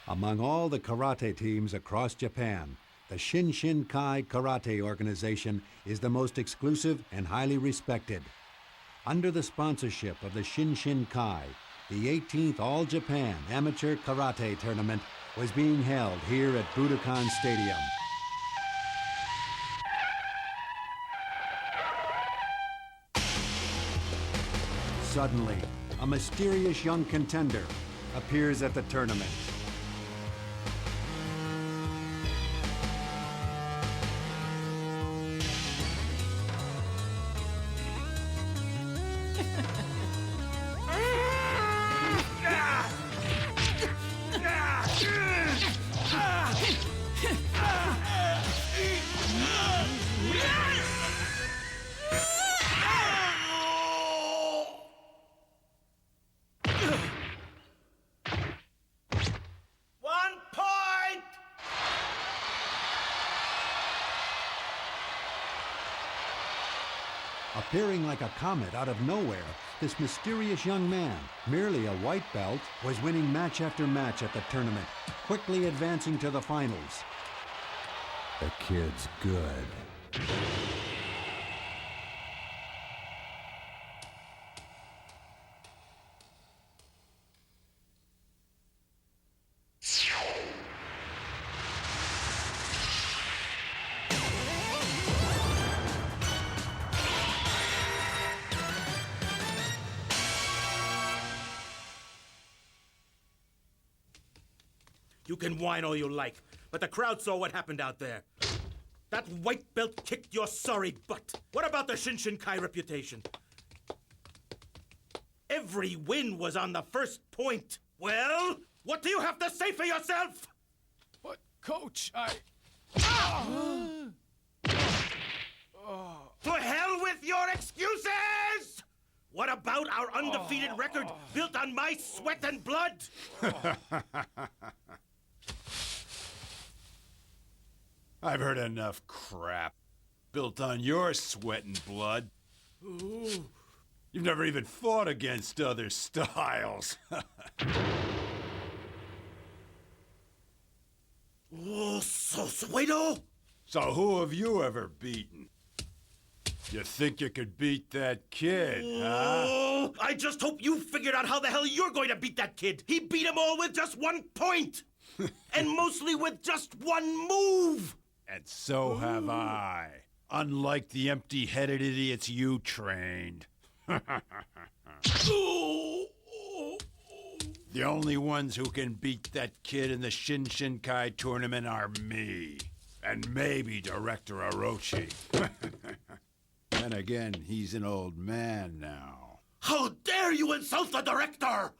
Among all the karate teams across Japan, the Shinshinkai Karate Organization is the most exclusive and highly respected. Under the sponsorship of the Shinshinkai, the 18th All-Japan Amateur Karate Tournament was being held here at Budokan Stadium. Suddenly, a mysterious young contender appears at the tournament. Appearing like a comet out of nowhere, this mysterious young man, merely a white belt, was winning match after match at the tournament, quickly advancing to the finals. The kid's good. You can whine all you like, but the crowd saw what happened out there. That white belt kicked your sorry butt. What about the Shinshinkai reputation? Every win was on the first point. Well, what do you have to say for yourself? But, Coach, To hell with your excuses! What about our undefeated record built on my sweat and blood? I've heard enough crap built on your sweat and blood. Ooh. You've never even fought against other styles. Oh, so Suedo? So who have you ever beaten? You think you could beat that kid, huh? Oh, I just hope you figured out how the hell you're going to beat that kid. He beat them all with just 1 point. And mostly with just 1 move. And so have I. Unlike the empty-headed idiots you trained. The only ones who can beat that kid in the Shinshinkai tournament are me. And maybe Director Orochi. Then again, he's an old man now. How dare you insult the director!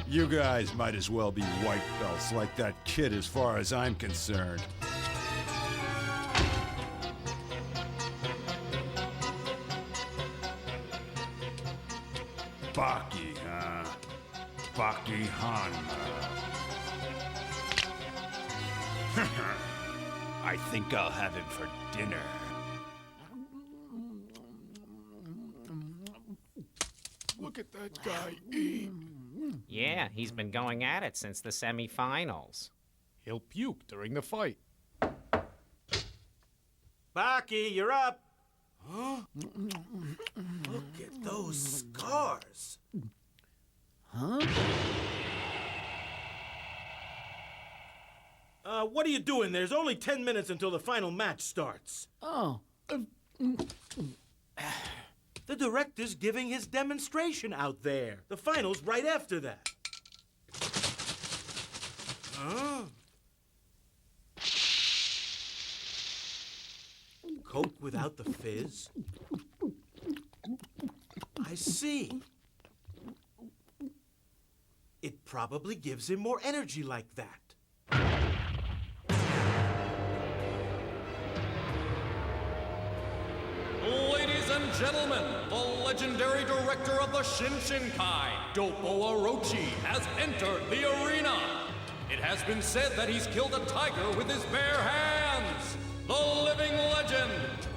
You guys might as well be white belts like that kid as far as I'm concerned. Baki, huh? Baki Hanma. I think I'll have him for dinner. look at that guy eat. Yeah, he's been going at it since the semifinals. He'll puke during the fight. Baki, you're up. Huh? Look at those scars. Huh? What are you doing? There's only 10 minutes until the final match starts. Oh. The director's giving his demonstration out there. The final's right after that. Huh? Coke without the fizz? I see. It probably gives him more energy like that. Ladies and gentlemen, the legendary director of the Shinshinkai, Doppo Orochi, has entered the arena. It has been said that he's killed a tiger with his bare hands. The living legend,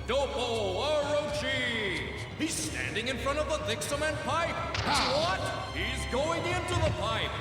Doppo Orochi. He's standing in front of the thick cement pipe. What? He's going into the pipe.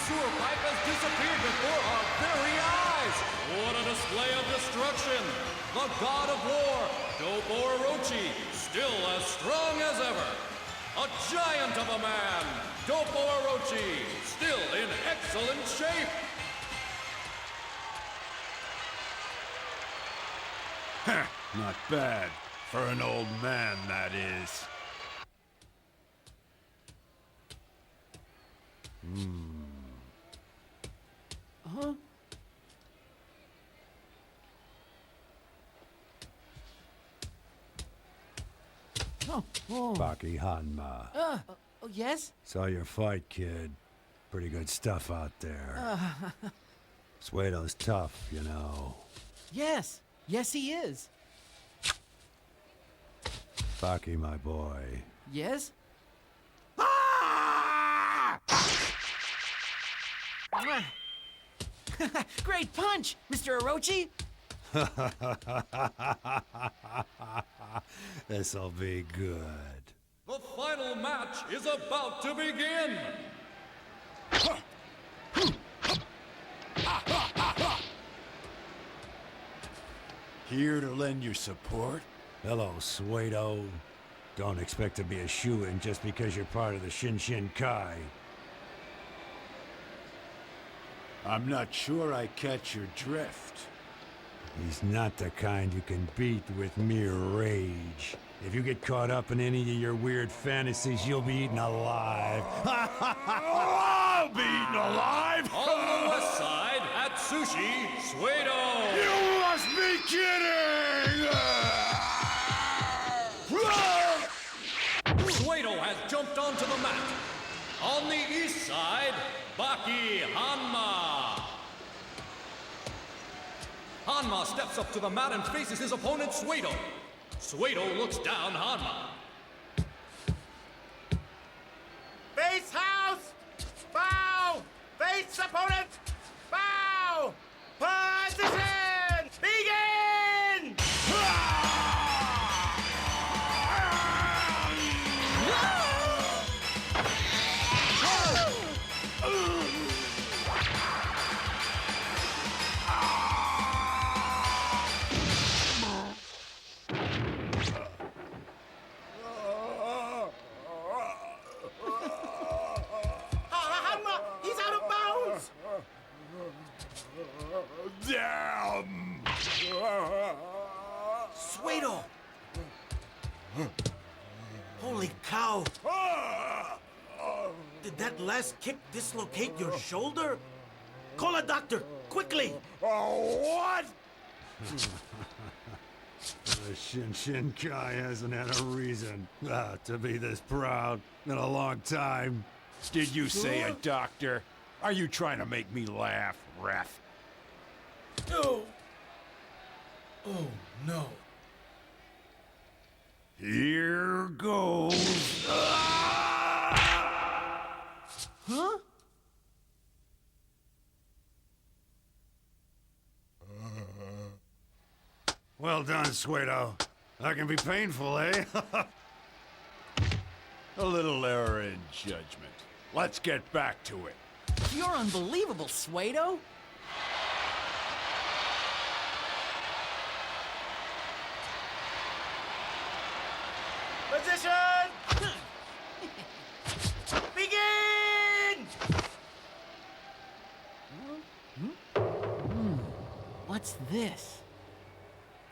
sewer pipe has disappeared before our very eyes. What a display of destruction. The god of war, Doppo Orochi, still as strong as ever. A giant of a man, Doppo Orochi, still in excellent shape. Not bad. For an old man, that is. Huh? Oh. Baki Hanma. Oh, yes? Saw your fight, kid. Pretty good stuff out there. Suedo's tough, you know. Yes. Yes, he is. Baki, my boy. Yes? Great punch, Mr. Orochi! This'll be good. The final match is about to begin. Here to lend your support? Hello, Suedo. Don't expect to be a shoo-in just because you're part of the Shinshinkai. I'm not sure I catch your drift. He's not the kind you can beat with mere rage. If you get caught up in any of your weird fantasies, you'll be eaten alive. I'll be eaten alive! On the west side, at Sushi, Suedo. You must be kidding! Suedo has jumped onto the mat. On the east side, Baki Hanma. Hanma steps up to the mat and faces his opponent, Suedo. Suedo looks down Hanma. Face house! Bow! Face opponent! Bow! Position! Begin! Hanma! He's out of bounds! Damn! Suedo! Holy cow! Did that last kick dislocate your shoulder? Call a doctor, quickly! What? The Shinshinkai hasn't had a reason to be this proud in a long time. Did you say a doctor? Are you trying to make me laugh, ref? No! Oh, no. Here goes. Huh? Well done, Suedo. That can be painful, eh? A little error in judgment. Let's get back to it. You're unbelievable, Suedo. Position! Begin! What's this?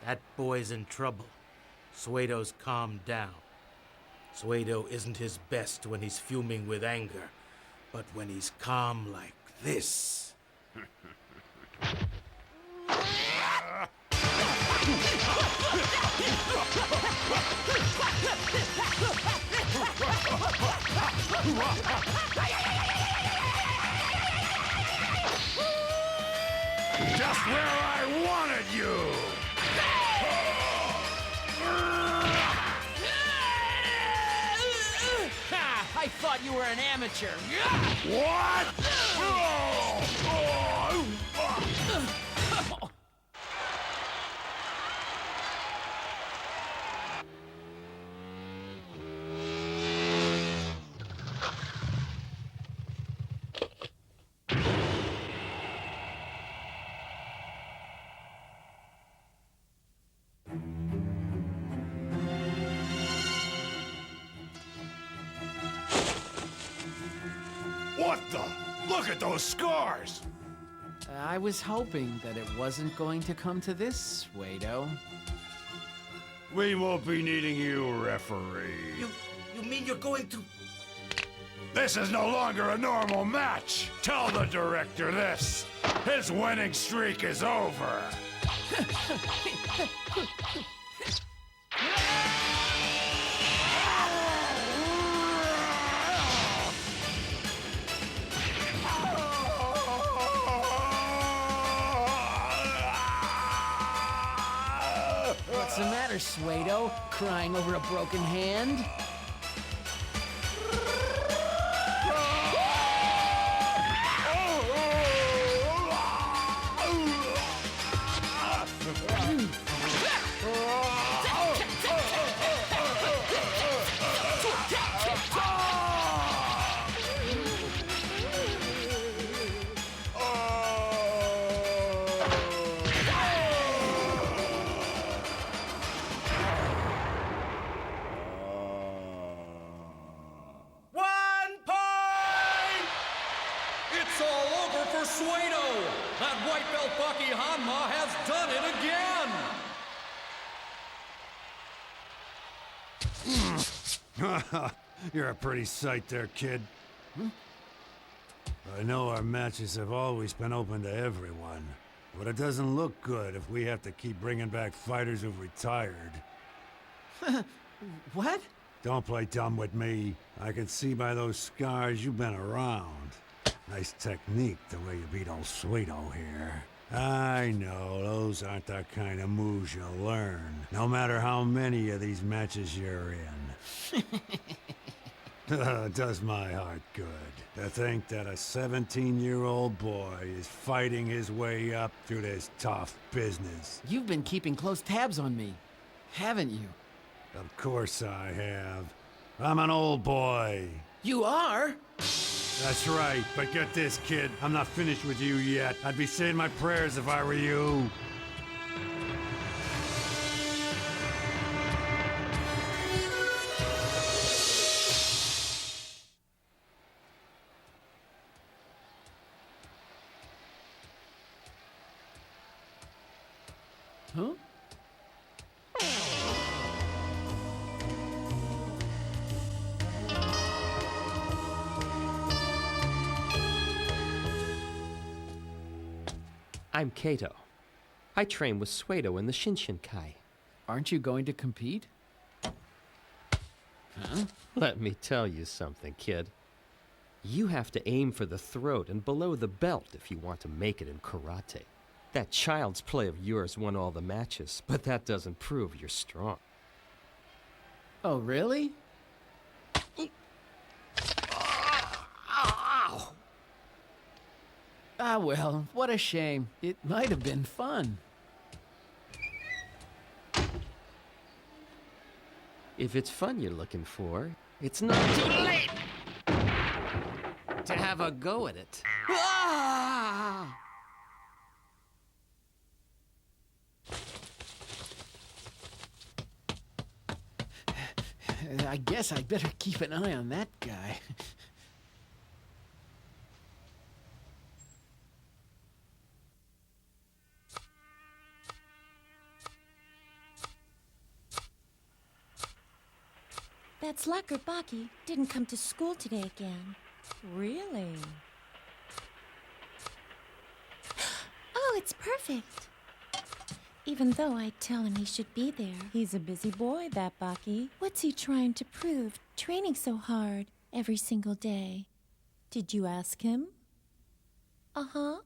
That boy's in trouble. Suedo's calmed down. Suedo isn't his best when he's fuming with anger, but when he's calm like this. Just where I wanted you! Ha! I thought you were an amateur. What? What the? Look at those scars! I was hoping that it wasn't going to come to this, Suedo. We won't be needing you, referee. You mean you're going to... This is no longer a normal match. Tell the director this. His winning streak is over. What's the matter, Suedo? Crying over a broken hand? It's all over for Suedo! That white belt Baki Hanma has done it again! You're a pretty sight there, kid. I know our matches have always been open to everyone, but it doesn't look good if we have to keep bringing back fighters who've retired. What? Don't play dumb with me. I can see by those scars you've been around. Nice technique, the way you beat old Suedo here. I know, those aren't the kind of moves you'll learn, no matter how many of these matches you're in. It does my heart good to think that a 17-year-old boy is fighting his way up through this tough business. You've been keeping close tabs on me, haven't you? Of course I have. I'm an old boy. You are? That's right, but get this, kid. I'm not finished with you yet. I'd be saying my prayers if I were you. Huh? I'm Kato. I train with Suedo in the Shinshinkai. Aren't you going to compete? Let me tell you something, kid. You have to aim for the throat and below the belt if you want to make it in karate. That child's play of yours won all the matches, but that doesn't prove you're strong. Oh, really? Ah, well, what a shame. It might have been fun. If it's fun you're looking for, it's not too late to have a go at it. Ah! I guess I'd better keep an eye on that guy. That slacker Baki didn't come to school today again. Really? Oh, it's perfect. Even though I tell him he should be there. He's a busy boy, that Baki. What's he trying to prove, training so hard every single day? Did you ask him? Uh-huh.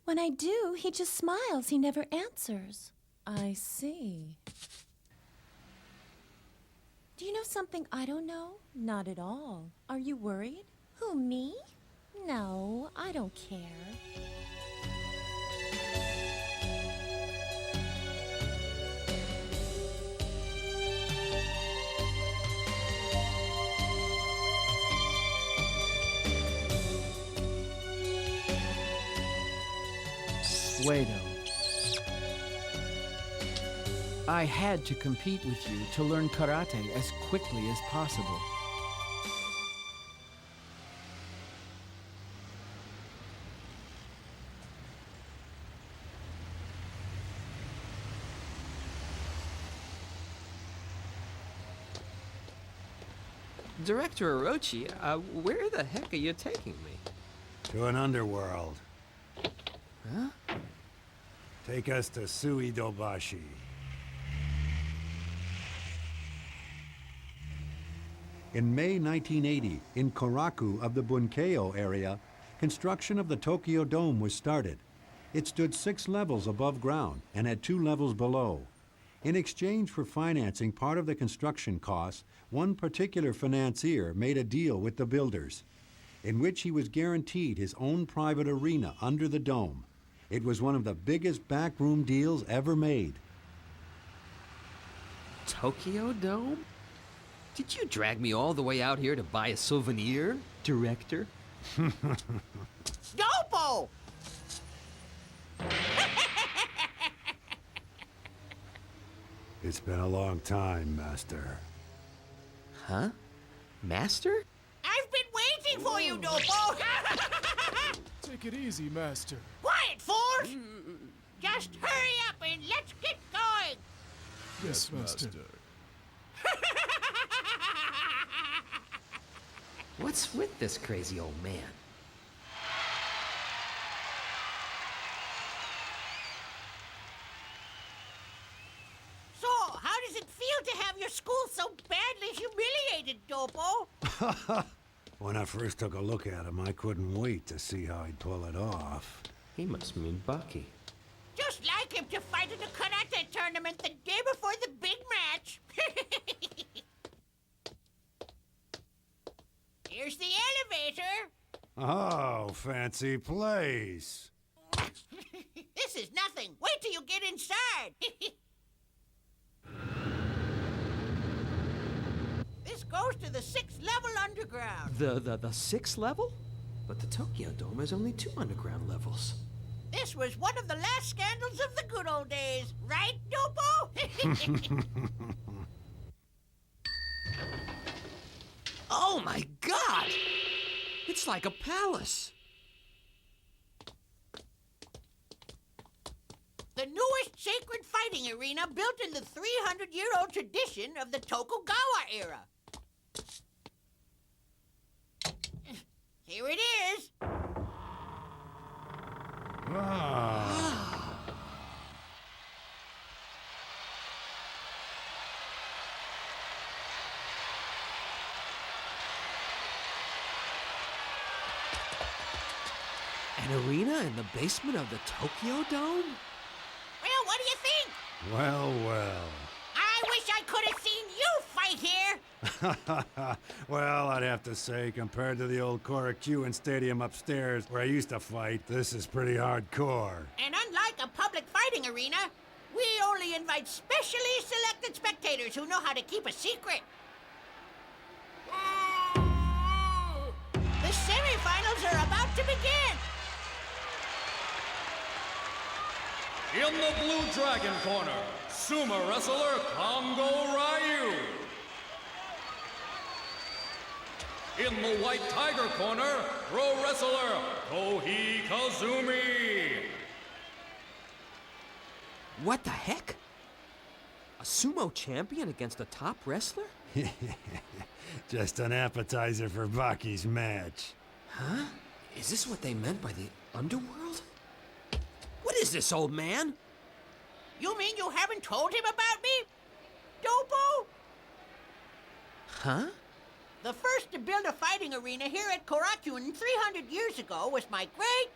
When I do, he just smiles. He never answers. I see. Do you know something I don't know? Not at all. Are you worried? Who, me? No, I don't care. Suedo. I had to compete with you to learn karate as quickly as possible. Director Orochi, where the heck are you taking me? To an underworld. Huh? Take us to Suidobashi. In May 1980, in Koraku of the Bunkeo area, construction of the Tokyo Dome was started. It stood 6 levels above ground and had 2 levels below. In exchange for financing part of the construction costs, one particular financier made a deal with the builders, in which he was guaranteed his own private arena under the dome. It was one of the biggest backroom deals ever made. Tokyo Dome? Did you drag me all the way out here to buy a souvenir, Director? Dopo! It's been a long time, Master. Huh? Master? I've been waiting for you, Dopo! Take it easy, Master. Quiet, Force! Just hurry up and let's get going! Yes, Master. What's with this crazy old man? So, how does it feel to have your school so badly humiliated, Dopo? When I first took a look at him, I couldn't wait to see how he'd pull it off. He must mean Baki. Just like him to fight in a karate tournament the day before the big match. Here's the elevator. Oh, fancy place. This is nothing. Wait till you get inside. This goes to the 6th level underground. The 6th level? But the Tokyo Dome has only 2 underground levels. This was one of the last scandals of the good old days, right, Dopo? Oh my God! It's like a palace. The newest sacred fighting arena built in the 300-year-old tradition of the Tokugawa era. Here it is. Ah. An arena in the basement of the Tokyo Dome? Well, what do you think? Well, well. I wish I could have seen you fight here. Well, I'd have to say, compared to the old Korakuen Stadium upstairs where I used to fight, this is pretty hardcore. And unlike a public fighting arena, we only invite specially selected spectators who know how to keep a secret. The semifinals are about to begin. In the Blue Dragon corner, sumo wrestler Kongo Ryu. In the White Tiger corner, pro wrestler Kohi Kazumi. What the heck? A sumo champion against a top wrestler? Just an appetizer for Baki's match. Huh? Is this what they meant by the underworld? What is this, old man? You mean you haven't told him about me? Dopo? Huh? The first to build a fighting arena here at Korakuen 300 years ago was my great,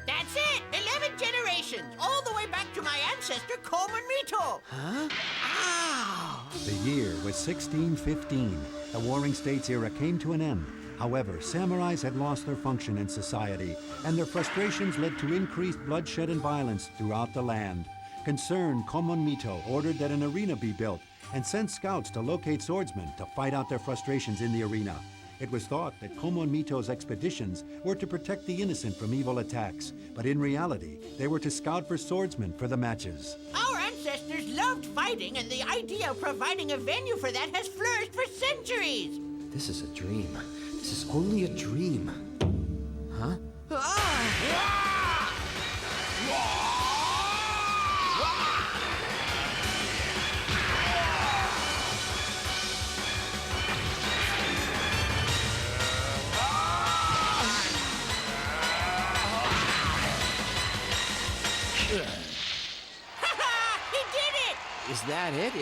that's it! 11 generations, all the way back to my ancestor, Koman Mito. Huh? Ow! The year was 1615. The Warring States era came to an end. However, samurais had lost their function in society, and their frustrations led to increased bloodshed and violence throughout the land. Concerned, Komon Mito ordered that an arena be built and sent scouts to locate swordsmen to fight out their frustrations in the arena. It was thought that Komon Mito's expeditions were to protect the innocent from evil attacks, but in reality, they were to scout for swordsmen for the matches. Our ancestors loved fighting, and the idea of providing a venue for that has flourished for centuries. This is a dream. This is only a dream. Huh? Is that it?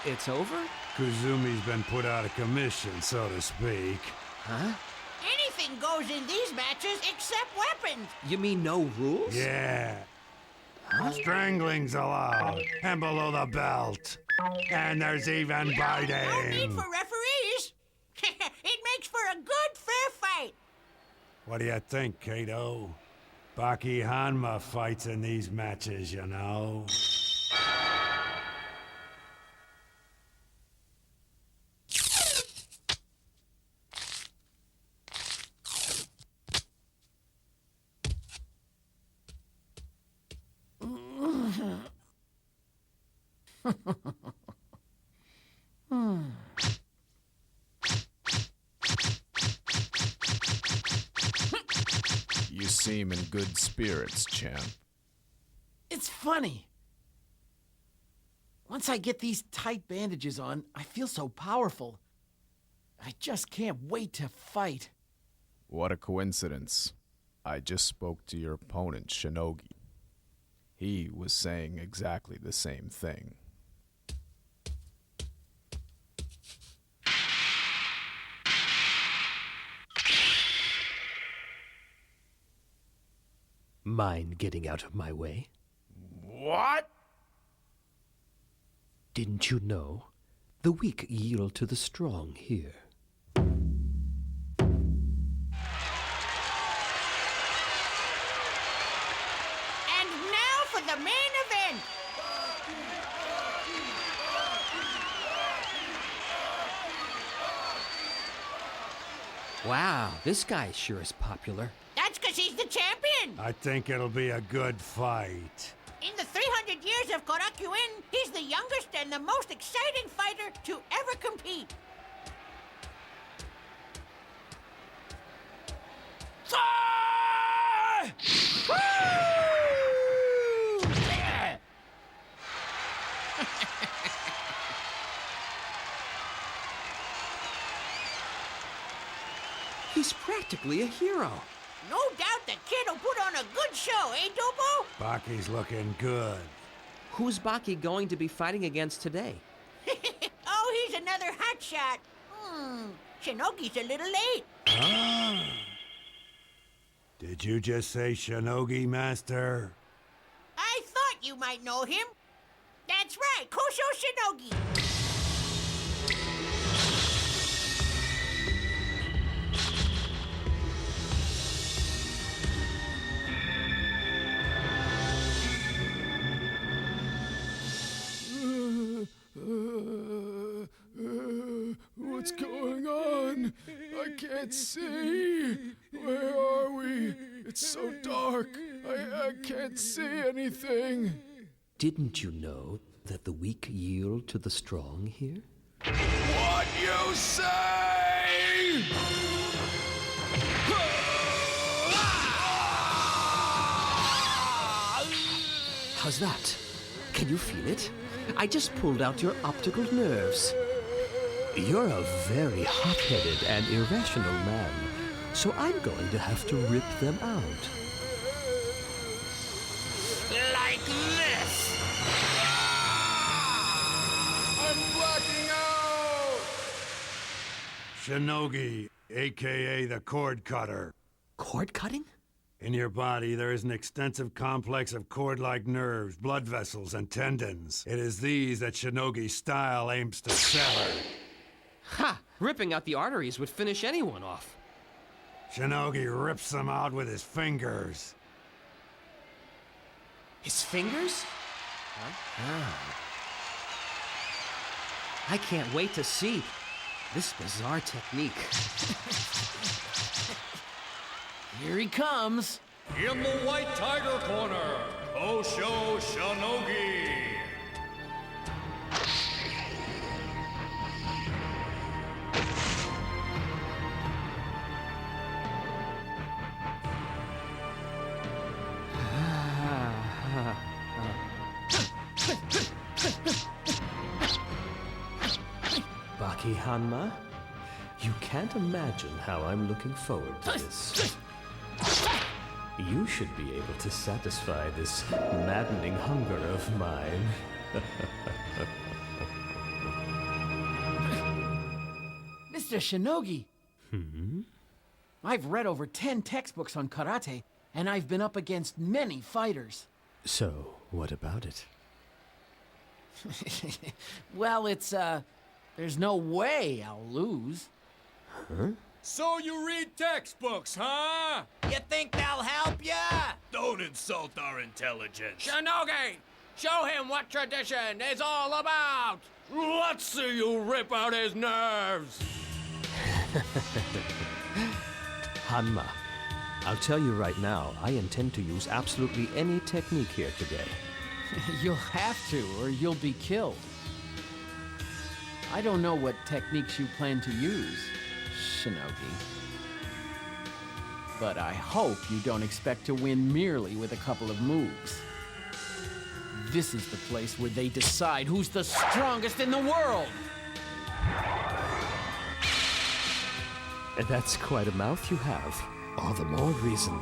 It's over? Kuzumi's been put out of commission, so to speak. Huh? Anything goes in these matches except weapons. You mean no rules? Yeah. Strangling's allowed, and below the belt. And there's even biting. No need for referees. It makes for a good, fair fight. What do you think, Kato? Baki Hanma fights in these matches, you know. You seem in good spirits, champ. It's funny. Once I get these tight bandages on, I feel so powerful. I just can't wait to fight. What a coincidence. I just spoke to your opponent, Shinogi. He was saying exactly the same thing. Mind getting out of my way? What? Didn't you know? The weak yield to the strong here. And now for the main event. Wow, this guy sure is popular. That's because he's the champion. I think it'll be a good fight. In the 300 years of Korakuen, he's the youngest and the most exciting fighter to ever compete. He's practically a hero. No doubt the kid will put on a good show, eh, Dopo? Baki's looking good. Who's Baki going to be fighting against today? Oh, he's another another hot shot. Shinogi's a little late. Ah. Did you just say Shinogi, Master? I thought you might know him. That's right, Kosho Shinogi. What's going on? I can't see. Where are we? It's so dark. I can't see anything. Didn't you know that the weak yield to the strong here? What you say? How's that? Can you feel it? I just pulled out your optical nerves. You're a very hot-headed and irrational man, so I'm going to have to rip them out. Like this! I'm blacking out! Shinogi, a.k.a. the cord cutter. Cord cutting? In your body, there is an extensive complex of cord-like nerves, blood vessels, and tendons. It is these that Shinogi's style aims to sever. Ha! Ripping out the arteries would finish anyone off. Shinogi rips them out with his fingers. His fingers? Huh? I can't wait to see this bizarre technique. Here he comes. In the White Tiger corner, Kosho Shinogi. Baki Hanma, you can't imagine how I'm looking forward to this. You should be able to satisfy this maddening hunger of mine. Mr. Shinogi. I've read over 10 textbooks on karate, and I've been up against many fighters. So, what about it? Well, there's no way I'll lose. Huh? So you read textbooks, huh? You think they'll help ya? Don't insult our intelligence. Shinogi, show him what tradition is all about. Let's see you rip out his nerves. Hanma, I'll tell you right now, I intend to use absolutely any technique here today. You'll have to, or you'll be killed. I don't know what techniques you plan to use, Shinogi. But I hope you don't expect to win merely with a couple of moves. This is the place where they decide who's the strongest in the world! And that's quite a mouth you have. All the more reason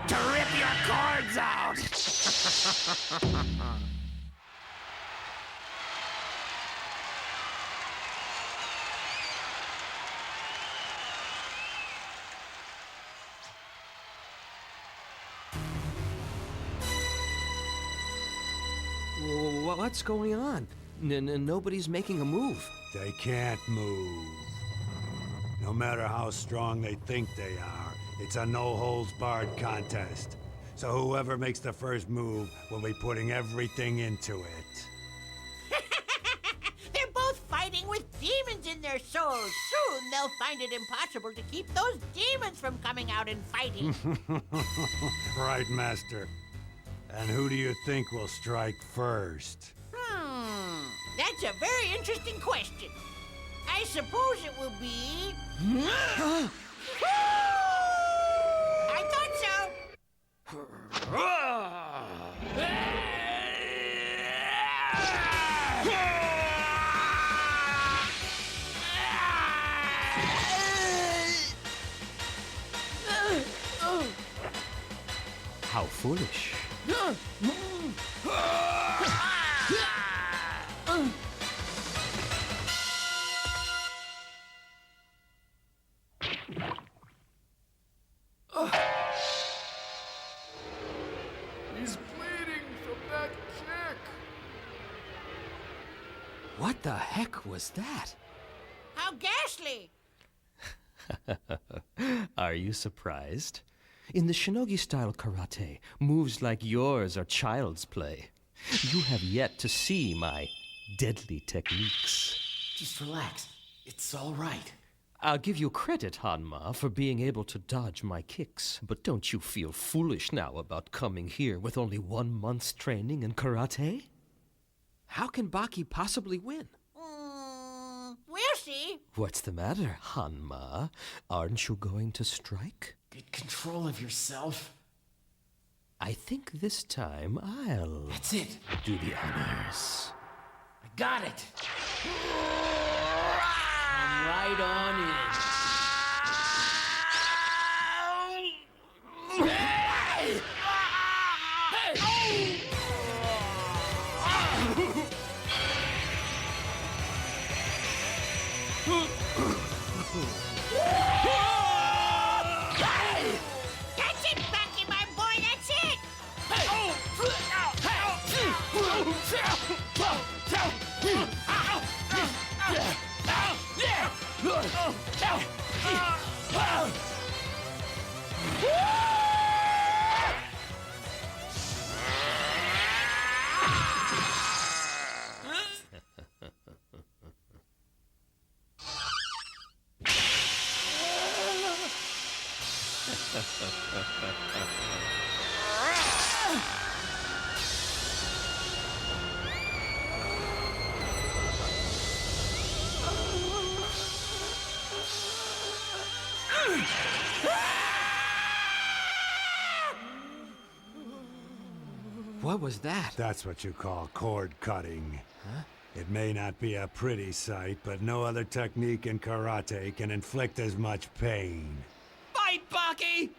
To rip your cords out! What's going on? Nobody's making a move. They can't move. No matter how strong they think they are, it's a no-holds-barred contest. So whoever makes the first move will be putting everything into it. They're both fighting with demons in their souls. Soon they'll find it impossible to keep those demons from coming out and fighting. Right, Master. And who do you think will strike first? That's a very interesting question. I suppose it will be... I thought so. How foolish. What the heck was that? How ghastly! Are you surprised? In the shinogi-style karate, moves like yours are child's play. You have yet to see my deadly techniques. Just relax. It's all right. I'll give you credit, Hanma, for being able to dodge my kicks. But don't you feel foolish now about coming here with only 1 month's training in karate? How can Baki possibly win? We'll see. What's the matter, Hanma? Aren't you going to strike? Get control of yourself. I think this time I'll... That's it. Do the honors. I got it. Come right on in. That's it, Baki, my boy, that's it! What was that? That's what you call cord cutting. Huh? It may not be a pretty sight, but no other technique in karate can inflict as much pain. Fight, Baki!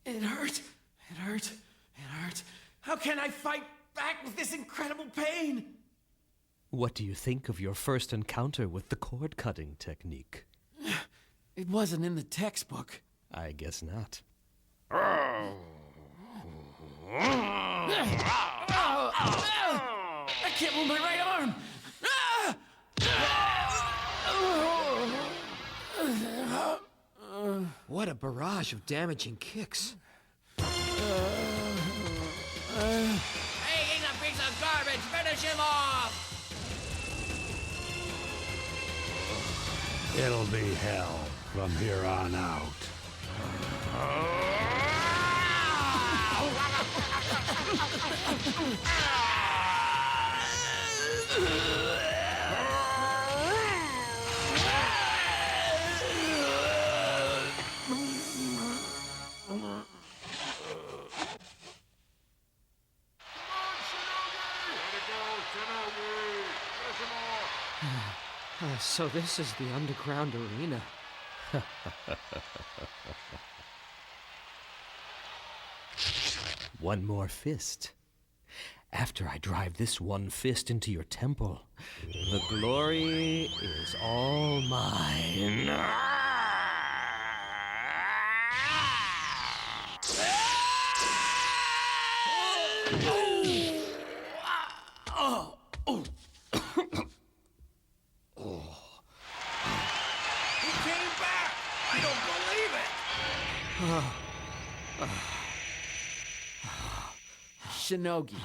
It hurt. It hurt. It hurt. How can I fight back with this incredible pain? What do you think of your first encounter with the cord-cutting technique? It wasn't in the textbook. I guess not. I can't move my right arm. What a barrage of damaging kicks. Taking a piece of garbage, finish him off! It'll be hell from here on out. So this is the underground arena. One more fist. After I drive this one fist into your temple, the glory is all mine. Shinogi.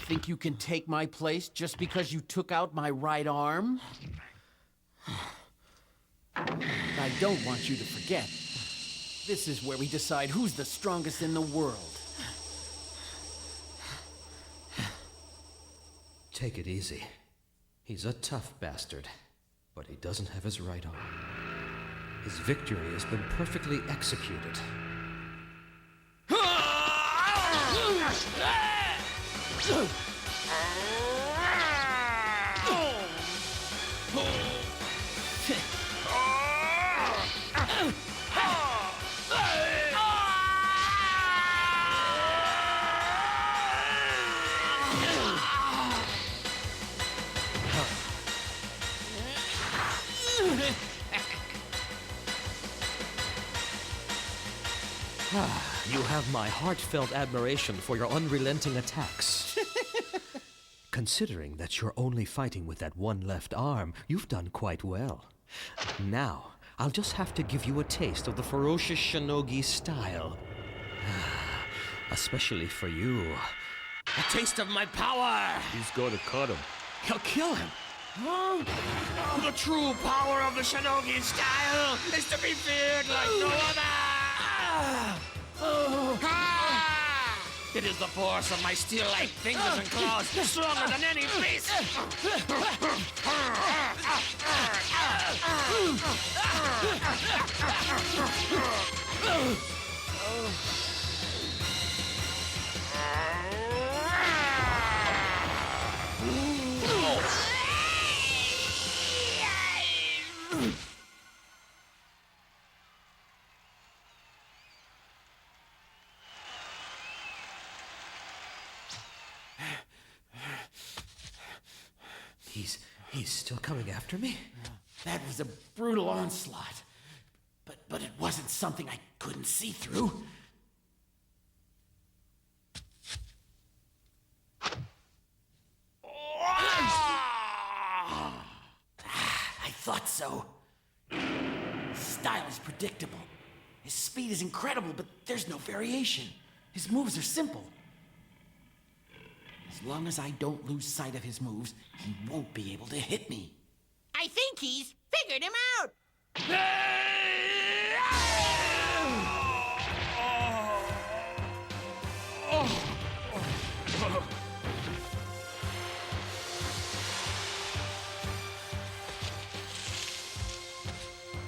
Think you can take my place just because you took out my right arm? I don't want you to forget. This is where we decide who's the strongest in the world. Take it easy. He's a tough bastard, but he doesn't have his right arm. His victory has been perfectly executed. You have my heartfelt admiration for your unrelenting attacks. Considering that you're only fighting with that one left arm, you've done quite well. Now, I'll just have to give you a taste of the ferocious shinogi style. Especially for you. A taste of my power! He's going to cut him. He'll kill him! Huh? The true power of the shinogi style is to be feared like no other! It is the force of my steel-like fingers and claws, stronger than any beast! He's still coming after me? That was a brutal onslaught. But it wasn't something I couldn't see through. I thought so. His style is predictable. His speed is incredible, but there's no variation. His moves are simple. As long as I don't lose sight of his moves, he won't be able to hit me. I think he's figured him out.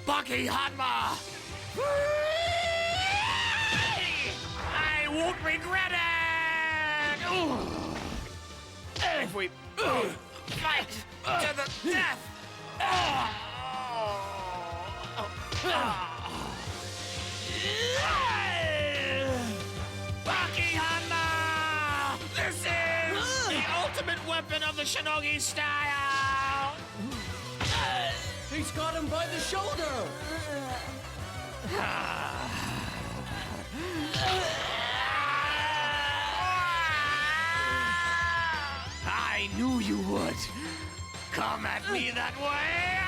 Baki Hanma! I won't regret it! If we fight to the death! Baki Hanma! This is the ultimate weapon of the shinogi style! He's got him by the shoulder! I knew you would. Come at me that way.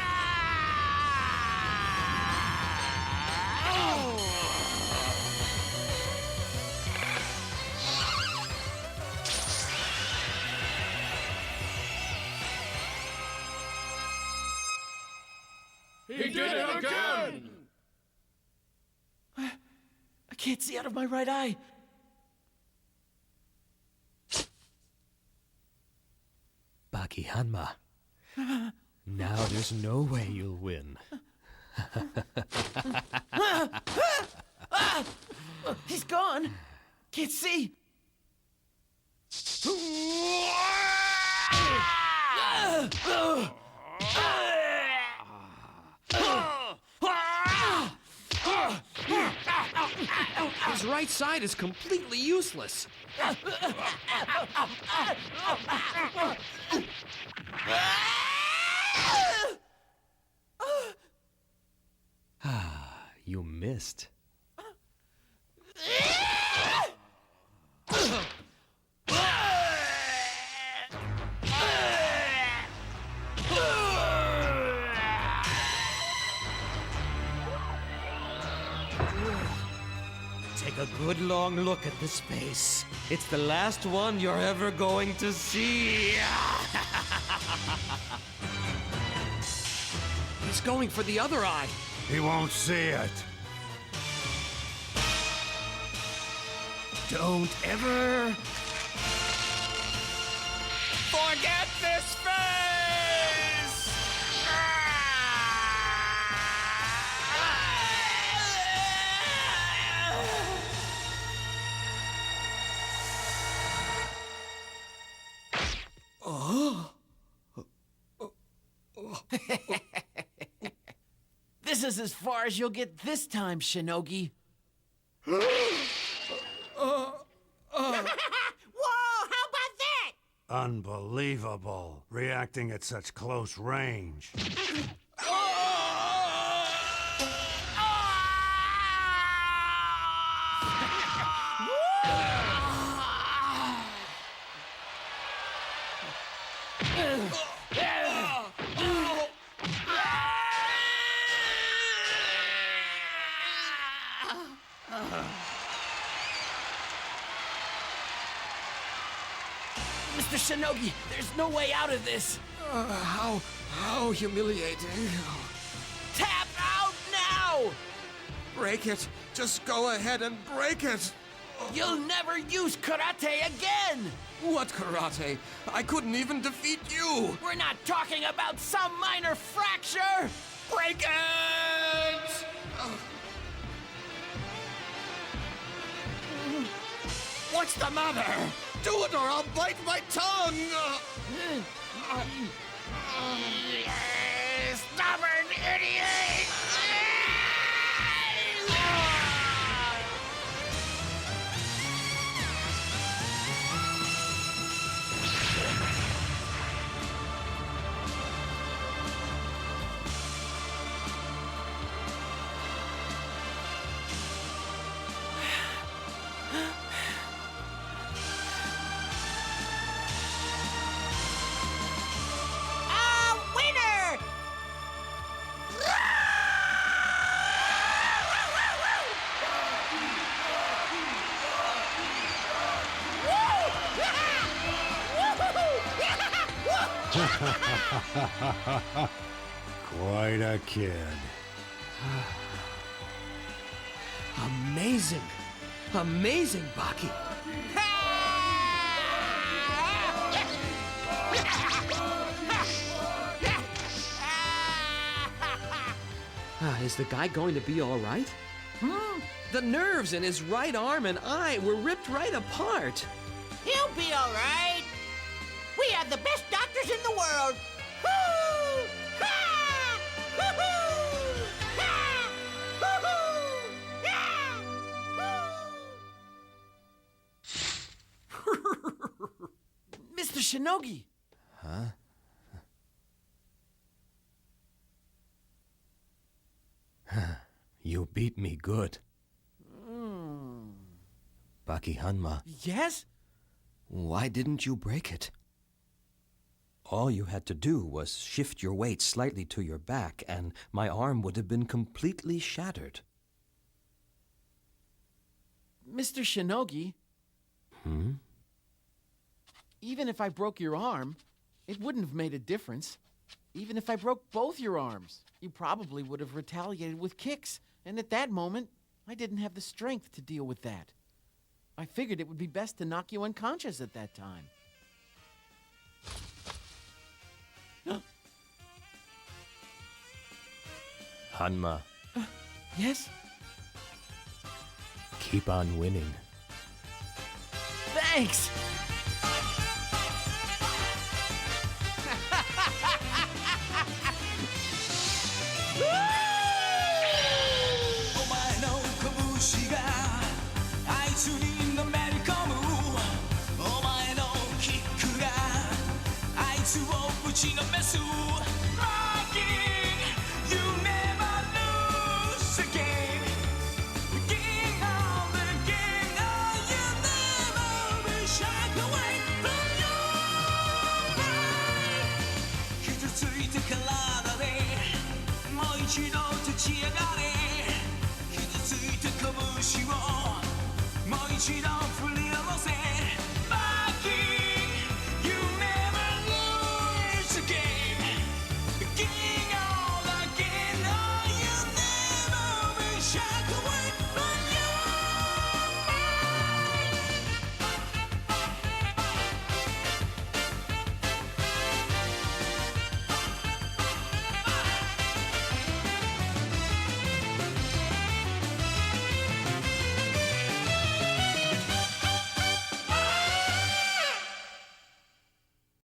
He did it again! I can't see out of my right eye. Baki Hanma. Now there's no way you'll win. He's gone. Can't see. His right side is completely useless. You missed. Take a good long look at this face. It's the last one you're ever going to see. He's going for the other eye. He won't see it. Don't ever forget this face! This is as far as you'll get this time, Shinogi. Whoa, how about that? Unbelievable. Reacting at such close range. Mr. Shinogi, there's no way out of this. How humiliating. Tap out now! Break it. Just go ahead and break it. You'll never use karate again! What karate? I couldn't even defeat you. We're not talking about some minor fracture! Break it! What's the matter? Do it or I'll bite my tongue! Stubborn idiot! Quite a kid. Amazing. Amazing, Baki. Is the guy going to be all right? The nerves in his right arm and eye were ripped right apart. He'll be all right. We have the best doctors in the world. Hoo! Ha! Hoo-hoo! Ha! Hoo-hoo! Yeah! Mr. Shinogi! Huh? You beat me good. Baki Hanma. Yes? Why didn't you break it? All you had to do was shift your weight slightly to your back, and my arm would have been completely shattered. Mr. Shinogi, even if I broke your arm, it wouldn't have made a difference. Even if I broke both your arms, you probably would have retaliated with kicks. And at that moment, I didn't have the strength to deal with that. I figured it would be best to knock you unconscious at that time. Hanma, Yes? keep on winning. Thanks! She